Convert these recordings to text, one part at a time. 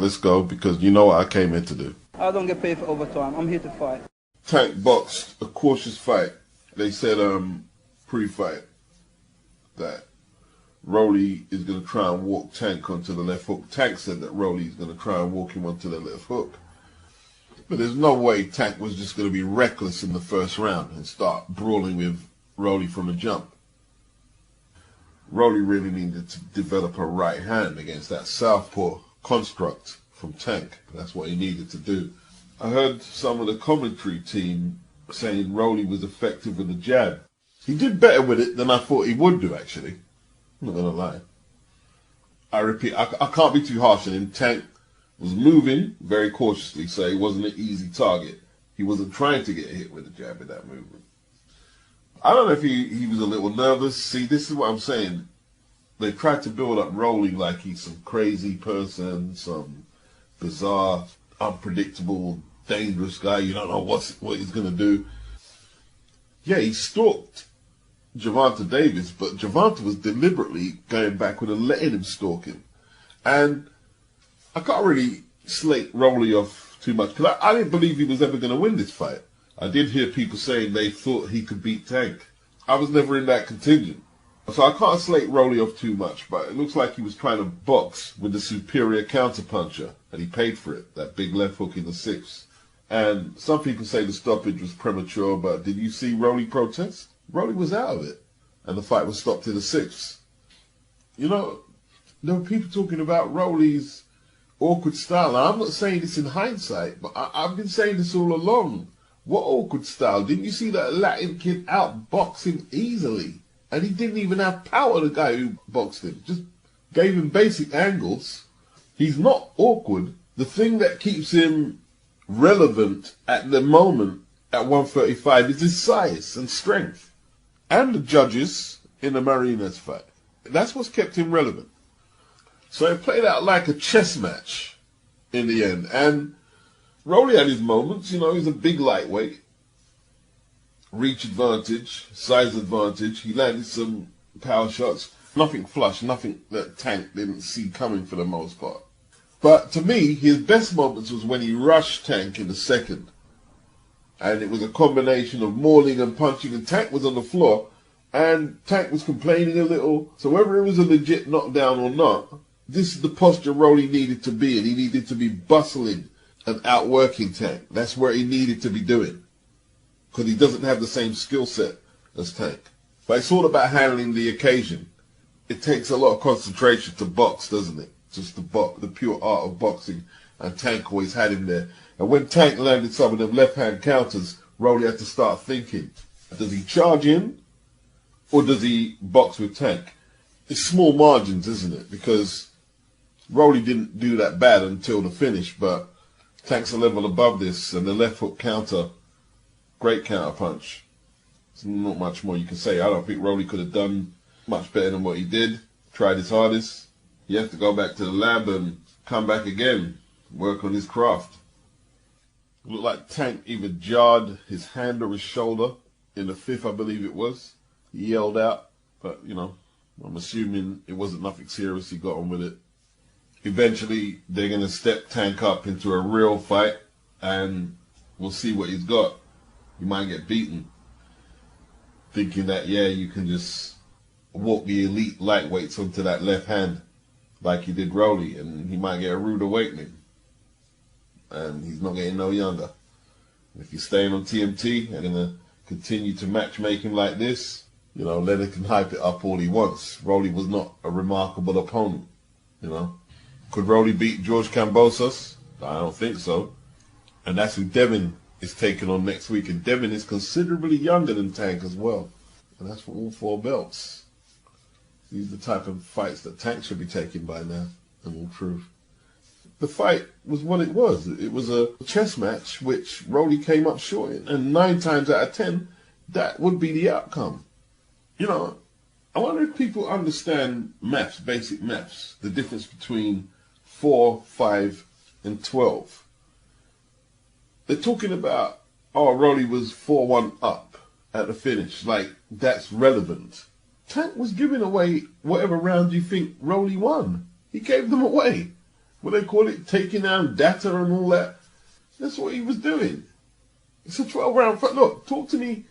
let's go, because you know what I came here to do. I don't get paid for overtime. I'm here to fight. Tank boxed a cautious fight. They said pre-fight that Rolly is going to try and walk Tank onto the left hook. Tank said that Rolly is going to try and walk him onto the left hook. But there's no way Tank was just going to be reckless in the first round and start brawling with Rolly from the jump. Rolly really needed to develop a right hand against that southpaw construct from Tank. That's what he needed to do. I heard some of the commentary team saying Rolly was effective with the jab. He did better with it than I thought he would do, actually. I'm not going to lie. I repeat, I can't be too harsh on him. Tank was moving very cautiously, so he wasn't an easy target. He wasn't trying to get hit with a jab in that movement. I don't know if he was a little nervous. See, this is what I'm saying. They tried to build up Rolly like he's some crazy person, some bizarre, unpredictable, dangerous guy. You don't know what he's going to do. Yeah, he stalked Gervonta Davis, but Gervonta was deliberately going backward and letting him stalk him. And I can't really slate Rolly off too much, because I didn't believe he was ever going to win this fight. I did hear people saying they thought he could beat Tank. I was never in that contingent. So I can't slate Rolly off too much, but it looks like he was trying to box with the superior counterpuncher, and he paid for it, that big left hook in the sixth. And some people say the stoppage was premature, but did you see Rolly protest? Rolly was out of it, and the fight was stopped in the sixth. You know, there were people talking about Rolly's awkward style. Now, I'm not saying this in hindsight, but I've been saying this all along. What awkward style? Didn't you see that Latin kid outbox him easily? And he didn't even have power, the guy who boxed him. Just gave him basic angles. He's not awkward. The thing that keeps him relevant at the moment at 135 is his size and strength. And the judges in the Marinas fight. That's what's kept him relevant. So it played out like a chess match in the end. And Rolly had his moments, you know, he's a big lightweight. Reach advantage, size advantage. He landed some power shots. Nothing flush, nothing that Tank didn't see coming for the most part. But to me, his best moments was when he rushed Tank in the second. And it was a combination of mauling and punching, and Tank was on the floor, and Tank was complaining a little. So whether it was a legit knockdown or not, this is the posture Rolly needed to be in. He needed to be bustling and outworking Tank. That's where he needed to be doing, because he doesn't have the same skill set as Tank. But it's all about handling the occasion. It takes a lot of concentration to box, doesn't it? Just the pure art of boxing, and Tank always had him there. And when Tank landed some of them left-hand counters, Rolly had to start thinking, does he charge in, or does he box with Tank? It's small margins, isn't it? Because Rolly didn't do that bad until the finish, but Tank's a level above this, and the left hook counter, great counter punch. There's not much more you can say. I don't think Rolly could have done much better than what he did. Tried his hardest. He has to go back to the lab and come back again, work on his craft. It looked like Tank either jarred his hand or his shoulder in the fifth, I believe it was. He yelled out, but, you know, I'm assuming it wasn't nothing serious. He got on with it. Eventually, they're going to step Tank up into a real fight, and we'll see what he's got. He might get beaten, thinking that, yeah, you can just walk the elite lightweights onto that left hand like he did Rolly, and he might get a rude awakening. And he's not getting no younger. If he's staying on TMT and going to continue to matchmake him like this, you know, Leonard can hype it up all he wants. Rolly was not a remarkable opponent, you know. Could Rolly beat George Kambosos? I don't think so. And that's who Devin is taking on next week. And Devin is considerably younger than Tank as well. And that's for all 4 belts. These are the type of fights that Tank should be taking by now, in all truth. The fight was what it was. It was a chess match which Rolly came up short in. And 9 times out of 10, that would be the outcome. You know, I wonder if people understand maths, basic maths, the difference between 4, 5, and 12. They're talking about, oh, Rolly was 4-1 up at the finish. Like, that's relevant. Tank was giving away whatever round you think Rolly won. He gave them away. what they call it, taking down data and all that. That's what he was doing. It's a 12-round fight. Look, talk to me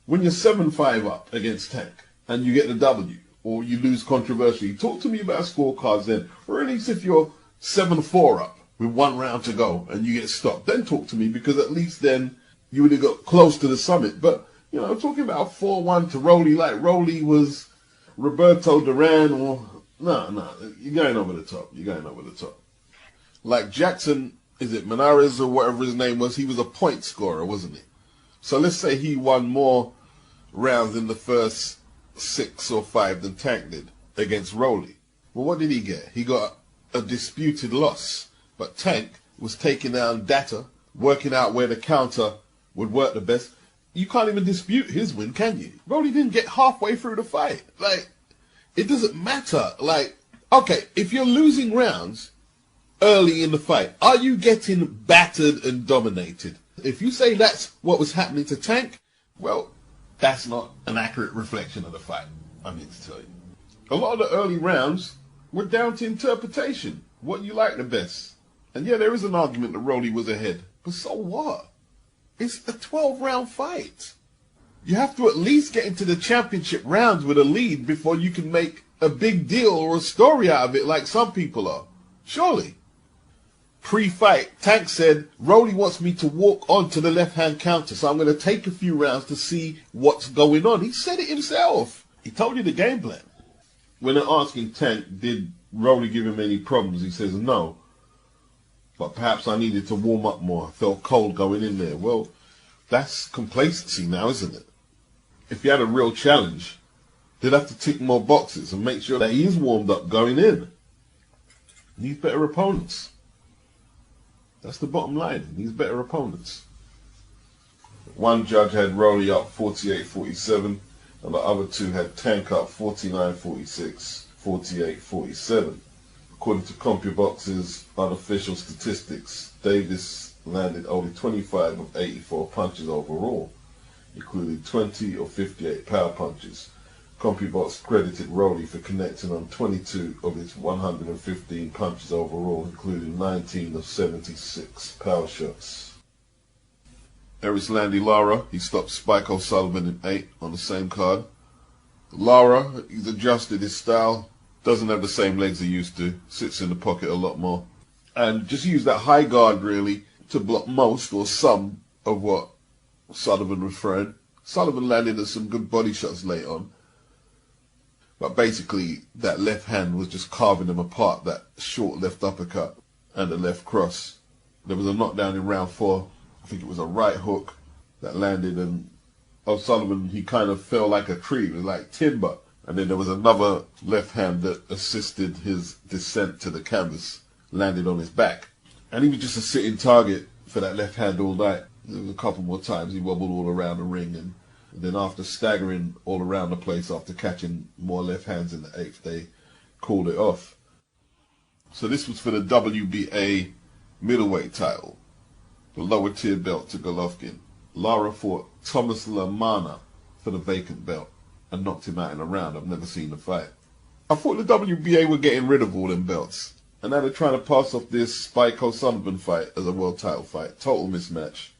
when you're 7-5 up against Tank and you get the W, or you lose controversially. Talk to me about scorecards then, or at least if you're 7-4 up with 1 round to go and you get stopped, then talk to me, because at least then you would have got close to the summit. But, you know, talking about 4-1 to Rolly, like Rolly was Roberto Duran, or no, you're going over the top. You're going over the top. Like Jackson, is it Menares or whatever his name was? He was a point scorer, wasn't he? So let's say he won more rounds in the first 6 or 5 than Tank did against Rolly. Well, what did he get? He got a disputed loss. But Tank was taking down data, working out where the counter would work the best. You can't even dispute his win, can you? Rolly didn't get halfway through the fight. Like, it doesn't matter. Like, okay, if you're losing rounds early in the fight, are you getting battered and dominated? If you say that's what was happening to Tank, well, that's not an accurate reflection of the fight, I need to tell you. A lot of the early rounds were down to interpretation, what you like the best. And yeah, there is an argument that Rolly was ahead, but so what? It's a 12-round fight. You have to at least get into the championship rounds with a lead before you can make a big deal or a story out of it like some people are. Surely. Pre-fight, Tank said, Rolly wants me to walk onto the left-hand counter, so I'm going to take a few rounds to see what's going on. He said it himself. He told you the game plan. When they're asking Tank, did Rolly give him any problems, he says no. But perhaps I needed to warm up more. I felt cold going in there. Well, that's complacency now, isn't it? If you had a real challenge, they'd have to tick more boxes and make sure that he is warmed up going in. He needs better opponents. That's the bottom line. He needs better opponents. One judge had Rolly up 48-47, and the other 2 had Tank up 49-46, 48-47. According to CompuBox's unofficial statistics, Davis landed only 25 of 84 punches overall, including 20 of 58 power punches. CompuBox credited Rolly for connecting on 22 of his 115 punches overall, including 19 of 76 power shots. Erislandy Lara, he stopped Spike O'Sullivan in 8 on the same card. Lara, he's adjusted his style. Doesn't have the same legs he used to. Sits in the pocket a lot more. And just use that high guard, really, to block most or some of what Sullivan was throwing. Sullivan landed at some good body shots late on. But basically, that left hand was just carving them apart. That short left uppercut and the left cross. There was a knockdown in round 4. I think it was a right hook that landed. And O'Sullivan, he kind of fell like a tree. It was like timber. And then there was another left hand that assisted his descent to the canvas, landed on his back. And he was just a sitting target for that left hand all night. There was a couple more times he wobbled all around the ring, and then after staggering all around the place after catching more left hands in the 8th, they called it off. So this was for the WBA middleweight title, the lower tier belt to Golovkin. Lara fought Thomas Lamana for the vacant belt and knocked him out in a round. I've never seen the fight. I thought the WBA were getting rid of all them belts, and now they're trying to pass off this Spike O'Sullivan fight as a world title fight. Total mismatch.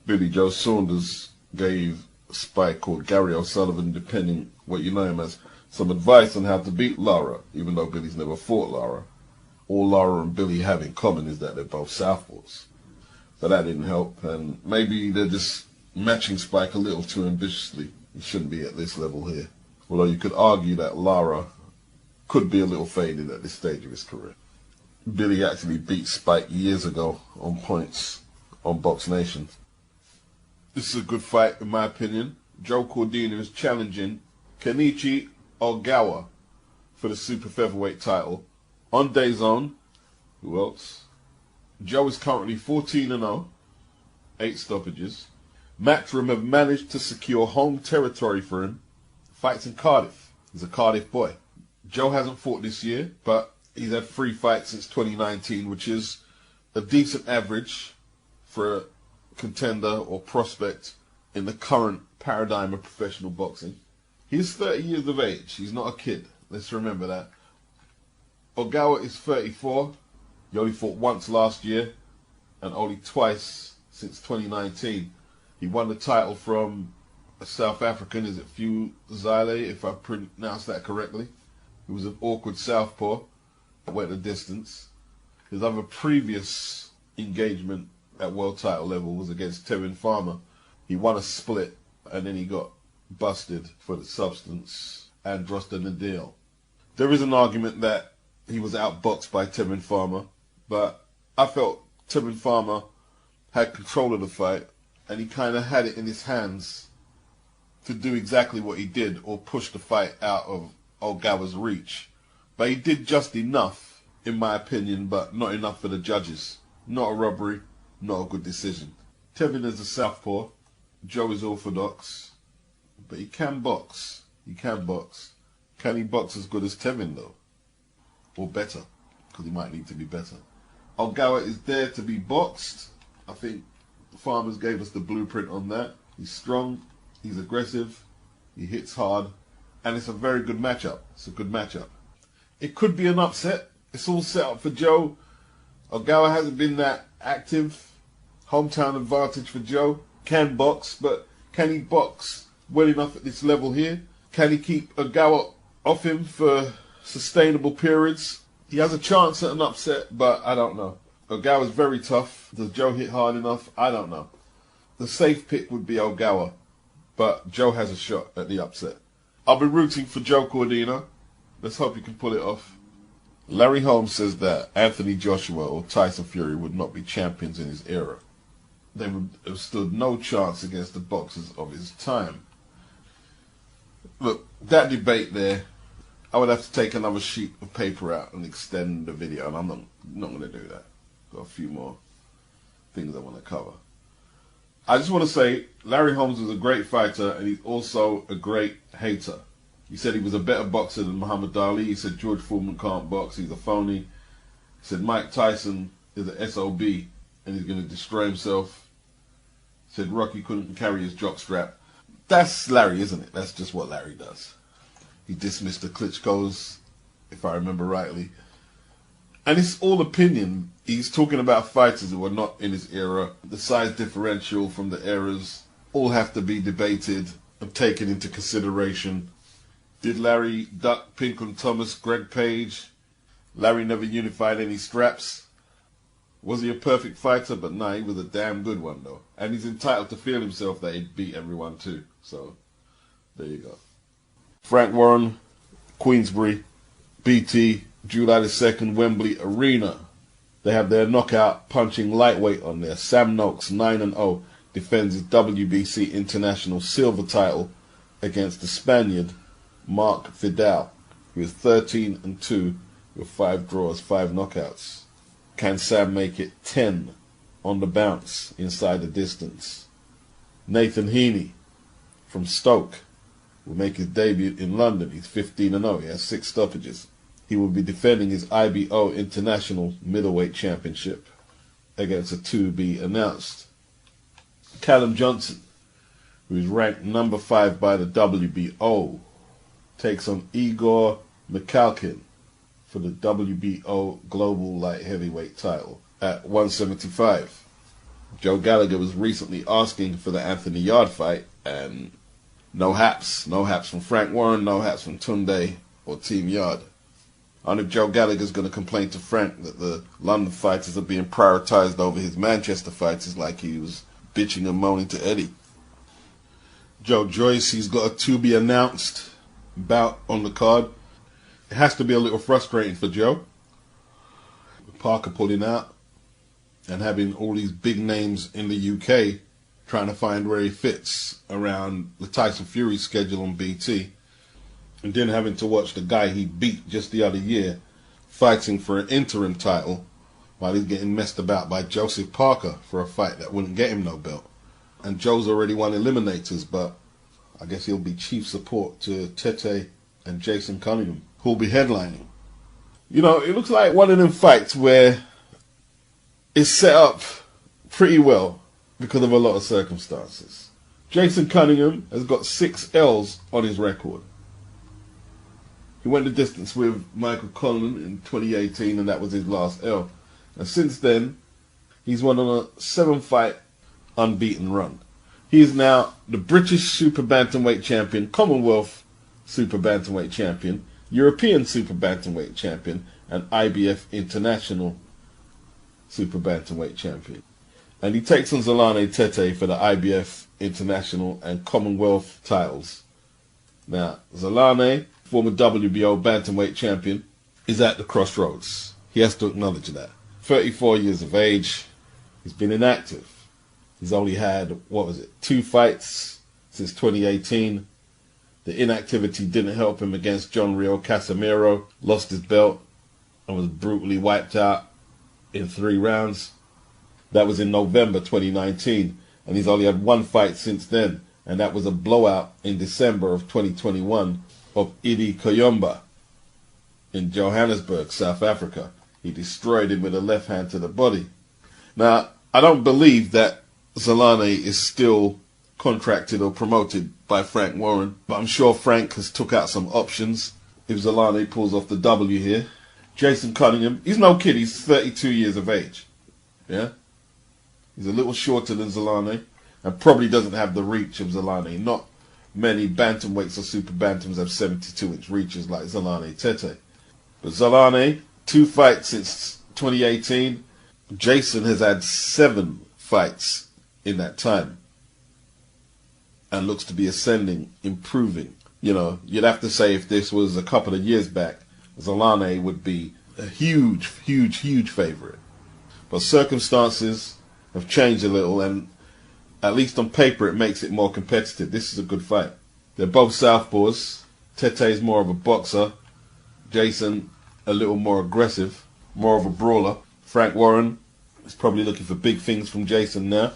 Billy Joe Saunders gave Spike, or Gary O'Sullivan, depending what you know him as, some advice on how to beat Lara, even though Billy's never fought Lara. All Lara and Billy have in common is that they're both southpaws. But that didn't help, and maybe they're just matching Spike a little too ambitiously. He shouldn't be at this level here. Although you could argue that Lara could be a little faded at this stage of his career. Billy actually beat Spike years ago on points on Box Nation. This is a good fight, in my opinion. Joe Cordina is challenging Kenichi Ogawa for the super featherweight title. On DAZN, who else? Joe is currently 14-0, 8 stoppages. Matchroom have managed to secure home territory for him. Fights in Cardiff. He's a Cardiff boy. Joe hasn't fought this year, but he's had 3 fights since 2019, which is a decent average for a contender or prospect in the current paradigm of professional boxing. He's 30 years of age. He's not a kid. Let's remember that. Ogawa is 34. He only fought once last year and only twice since 2019. He won the title from a South African, is it Fuzile, if I pronounced that correctly. He was an awkward southpaw that went the distance. His other previous engagement at world title level was against Tevin Farmer. He won a split and then he got busted for the substance and Drosta Nadal. There is an argument that he was outboxed by Tevin Farmer, but I felt Tevin Farmer had control of the fight and he kind of had it in his hands to do exactly what he did, or push the fight out of Ogawa's reach. But he did just enough, in my opinion, but not enough for the judges. Not a robbery, not a good decision. Tevin is a southpaw, Joe is orthodox, but he can box. He can box. Can he box as good as Tevin though? Or better, because he might need to be better. Ogawa is there to be boxed. I think Farmers gave us the blueprint on that. He's strong, he's aggressive, he hits hard, and it's a very good matchup. It's a good matchup. It could be an upset. It's all set up for Joe. Ogawa hasn't been that active. Hometown advantage for Joe. Can box, but can he box well enough at this level here? Can he keep Ogawa off him for sustainable periods? He has a chance at an upset, but I don't know. Ogawa's very tough. Does Joe hit hard enough? I don't know. The safe pick would be Ogawa, but Joe has a shot at the upset. I'll be rooting for Joe Cordina. Let's hope he can pull it off. Larry Holmes says that Anthony Joshua or Tyson Fury would not be champions in his era. They would have stood no chance against the boxers of his time. Look, that debate there, I would have to take another sheet of paper out and extend the video, and I'm not going to do that. Got a few more things I want to cover. I just want to say Larry Holmes was a great fighter, and he's also a great hater. He said he was a better boxer than Muhammad Ali. He said George Foreman can't box, he's a phony. He said Mike Tyson is an SOB and he's going to destroy himself. He said Rocky couldn't carry his jockstrap. That's Larry, isn't it? That's just what Larry does. He dismissed the Klitschko's, if I remember rightly. And it's all opinion. He's talking about fighters who are not in his era. The size differential from the eras all have to be debated and taken into consideration. Did Larry duck Pinkham Thomas, Greg Page? Larry never unified any straps. Was he a perfect fighter? But no, he was a damn good one though. And he's entitled to feel himself that he beat everyone too. So, there you go. Frank Warren, Queensbury, BT, July the 2nd, Wembley Arena. They have their knockout punching lightweight on there. Sam Noakes, 9-0, defends his WBC International Silver title against the Spaniard, Mark Vidal, who is 13-2 with 5 draws, 5 knockouts. Can Sam make it 10 on the bounce inside the distance? Nathan Heaney from Stoke will make his debut in London. He's 15-0. He has 6 stoppages. He will be defending his IBO International Middleweight Championship against a to-be-announced Callum Johnson, who is ranked number 5 by the WBO, takes on Igor Mikhalkin for the WBO Global Light Heavyweight title at 175. Joe Gallagher was recently asking for the Anthony Yarde fight, and no haps. No haps from Frank Warren, no haps from Tunde or Team Yarde. I know Joe Gallagher's going to complain to Frank that the London fighters are being prioritised over his Manchester fighters, like he was bitching and moaning to Eddie. Joe Joyce, he's got a to-be-announced bout on the card. It has to be a little frustrating for Joe. Parker pulling out and having all these big names in the UK trying to find where he fits around the Tyson Fury schedule on BT. And then having to watch the guy he beat just the other year fighting for an interim title while he's getting messed about by Joseph Parker for a fight that wouldn't get him no belt. And Joe's already won eliminators, but I guess he'll be chief support to Tete and Jason Cunningham, who'll be headlining. You know, it looks like one of them fights where it's set up pretty well because of a lot of circumstances. Jason Cunningham has got 6 L's on his record. He went the distance with Michael Conlan in 2018, and that was his last L. And since then, he's won on a 7-fight unbeaten run. He is now the British Super Bantamweight Champion, Commonwealth Super Bantamweight Champion, European Super Bantamweight Champion, and IBF International Super Bantamweight Champion. And he takes on ZOLANI TETE for the IBF International and Commonwealth titles. Now, ZOLANI, former WBO Bantamweight Champion, is at the crossroads. He has to acknowledge that. 34 years of age. He's been inactive. He's only had, 2 fights since 2018. The inactivity didn't help him against John Rio Casimiro. Lost his belt and was brutally wiped out in 3 rounds. That was in November 2019. And he's only had 1 fight since then. And that was a blowout in December of 2021 of Idi Koyomba in Johannesburg, South Africa. He destroyed him with a left hand to the body. Now, I don't believe that ZOLANI is still contracted or promoted by Frank Warren, but I'm sure Frank has took out some options if ZOLANI pulls off the W here. Jason Cunningham, he's no kid, he's 32 years of age. Yeah? He's a little shorter than ZOLANI and probably doesn't have the reach of ZOLANI. Not many bantamweights or super bantams have 72-inch reaches like ZOLANI TETE. But ZOLANI, 2 fights since 2018. Jason has had 7 fights in that time and looks to be ascending, improving. You know, you'd have to say if this was a couple of years back, ZOLANI would be a huge, huge, huge favorite. But circumstances have changed a little, and at least on paper it makes it more competitive. This is a good fight. They're both southpaws. Tete is more of a boxer. Jason a little more aggressive, more of a brawler. Frank Warren is probably looking for big things from Jason now,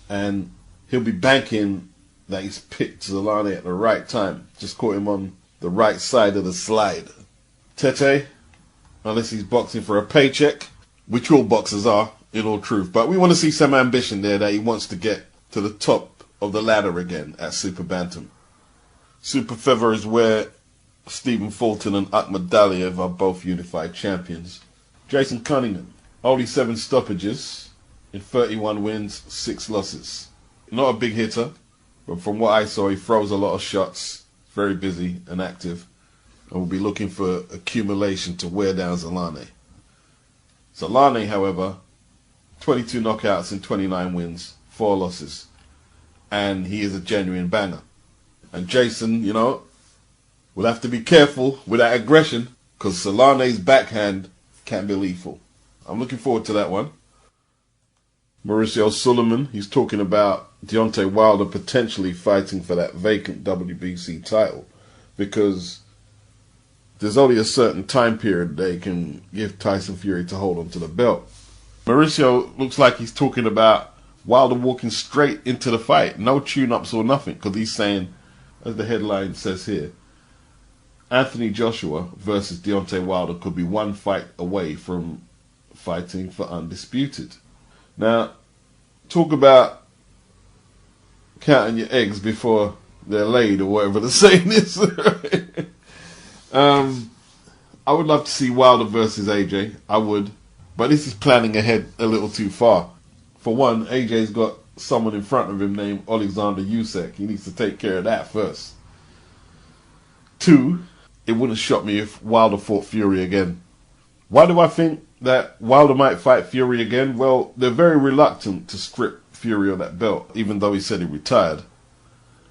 and he'll be banking that he's picked ZOLANI at the right time. Just caught him on the right side of the slide. Tete, unless he's boxing for a paycheck, which all boxers are, in all truth, but we want to see some ambition there that he wants to get to the top of the ladder again at Super Bantam. Super Feather is where Stephen Fulton and Ahmed Daliev are both unified champions. Jason Cunningham, only 7 stoppages in 31 wins, 6 losses. Not a big hitter, but from what I saw, he throws a lot of shots, very busy and active, and will be looking for accumulation to wear down ZOLANI. ZOLANI, however, 22 knockouts in 29 wins, 4 losses, and he is a genuine banger. And Jason, you know, will have to be careful with that aggression, because ZOLANI's backhand can be lethal. I'm looking forward to that one. Mauricio Sulaiman, he's talking about Deontay Wilder potentially fighting for that vacant WBC title, because there's only a certain time period they can give Tyson Fury to hold on to the belt. Mauricio looks like he's talking about Wilder walking straight into the fight, no tune-ups or nothing, because he's saying, as the headline says here, Anthony Joshua versus Deontay Wilder could be 1 fight away from fighting for undisputed. Now, talk about counting your eggs before they're laid, or whatever the saying is. I would love to see Wilder versus AJ. I would. But this is planning ahead a little too far. For one, AJ's got someone in front of him named Alexander Usyk. He needs to take care of that first. 2, it wouldn't shock me if Wilder fought Fury again. Why do I think that Wilder might fight Fury again? Well, they're very reluctant to strip Fury of that belt, even though he said he retired.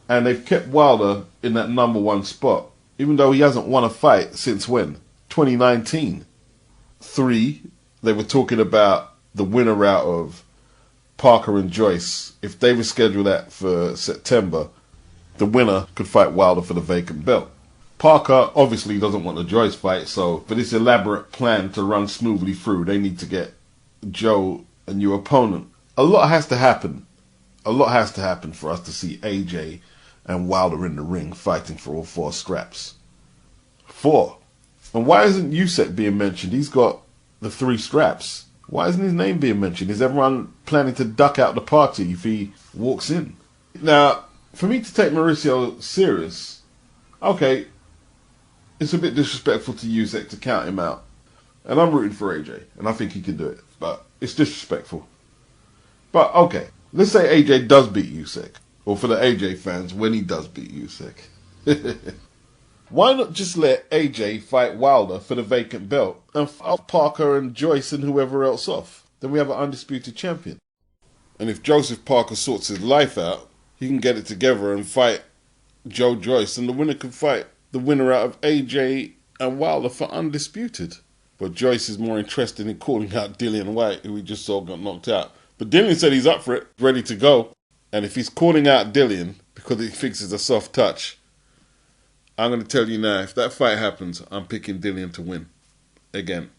And they've kept Wilder in that #1 spot, even though he hasn't won a fight since when? 2019. 3, they were talking about the winner out of Parker and Joyce. If they reschedule that for September, the winner could fight Wilder for the vacant belt. Parker obviously doesn't want the Joyce fight, so for this elaborate plan to run smoothly through, they need to get Joe a new opponent. A lot has to happen. A lot has to happen for us to see AJ and Wilder in the ring fighting for all 4 straps. 4. And why isn't Usyk being mentioned? He's got the 3 straps. Why isn't his name being mentioned? Is everyone planning to duck out the party if he walks in? Now, for me to take Mauricio serious, okay, it's a bit disrespectful to Usyk to count him out. And I'm rooting for AJ, and I think he can do it. But it's disrespectful. But okay, let's say AJ does beat Usyk. Or for the AJ fans, when he does beat Usyk. Why not just let AJ fight Wilder for the vacant belt and fight Parker and Joyce and whoever else off? Then we have an undisputed champion. And if Joseph Parker sorts his life out, he can get it together and fight Joe Joyce, and the winner can fight the winner out of AJ and Wilder for undisputed. But Joyce is more interested in calling out Dillian Whyte, who we just saw got knocked out. But Dillian said he's up for it, ready to go. And if he's calling out Dillian because he thinks it's a soft touch, I'm going to tell you now, if that fight happens, I'm picking Dillian to win. Again.